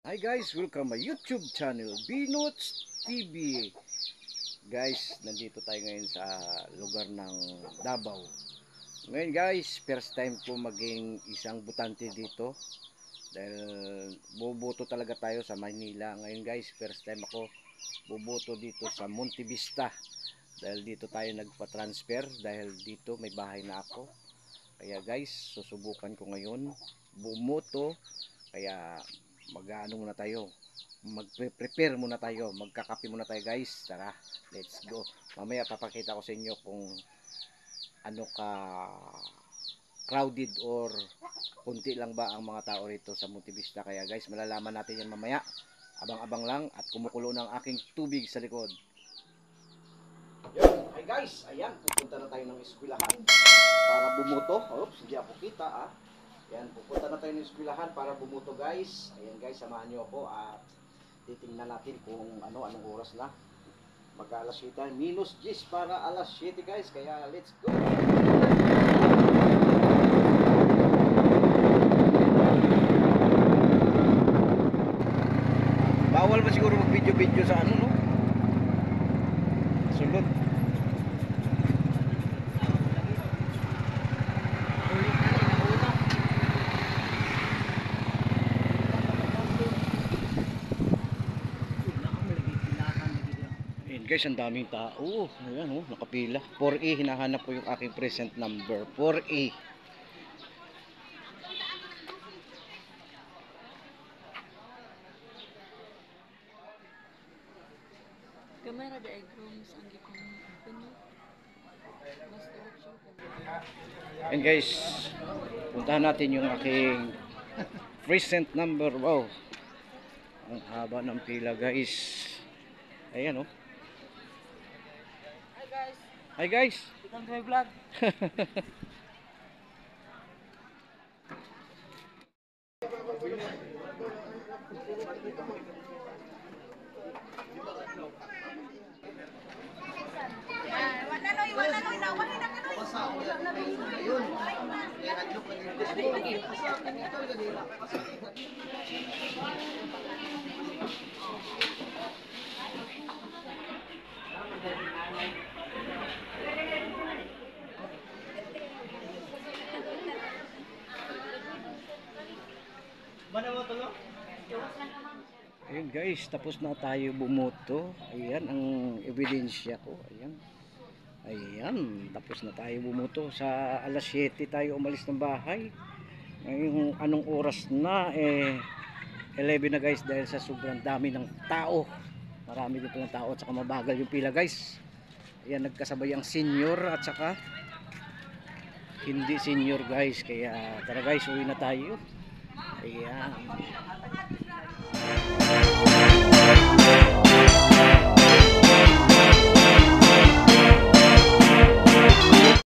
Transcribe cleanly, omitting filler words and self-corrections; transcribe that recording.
Hi guys, welcome my YouTube channel, Binots TV. Guys, nandito tayo ngayon sa lugar ng Davao. Ngayon guys, first time ko maging isang butante dito. Dahil boboto talaga tayo sa Manila. Ngayon guys, first time ako boboto dito sa Monte Vista. Dahil dito tayo nagpa-transfer, dahil dito may bahay na ako. Kaya guys, susubukan ko ngayon bumoto. Kaya mag-ano muna tayo, mag-prepare muna tayo, magkakape muna tayo guys. Tara, let's go. Mamaya papakita ko sa inyo kung ano ka crowded or kunti lang ba ang mga tao rito sa Monte Vista. Kaya guys, malalaman natin yan mamaya. Abang-abang lang at kumukulo ng aking tubig sa likod. Yun, hey guys, ayan, pupunta na tayo ng eskwelahan para bumoto. Oops, hindi ako kita Yan, pupunta na tayo ng eskwelahan para bumuto guys. Ayan guys, samahan nyo ako at titingnan natin kung anong oras na. Mag-alas 7, minus 10 para alas 7 guys. Kaya let's go! Bawal ba siguro mag-video-video sa no? Sulod. Guys, ang daming tao. Ayan nakapila. 4A, hinahanap ko yung aking present number. 4A. Kamera di ay grooms ang gikong puno. And guys, puntahan natin yung aking present number. Wow, ang haba ng pila guys. Ayan Hi guys. Itong Joy Vlog. Ayun guys, tapos na tayo bumoto. Ayan ang ebidensya ko. Ayan, tapos na tayo bumoto. Sa alas 7 tayo umalis ng bahay. Ngayon anong oras na 11 na guys, dahil sa sobrang dami ng tao. Marami dito ng tao at saka mabagal yung pila guys. Ayan, nagkasabay ang senior at saka hindi senior guys. Kaya tara guys, uwi na tayo. Ayan.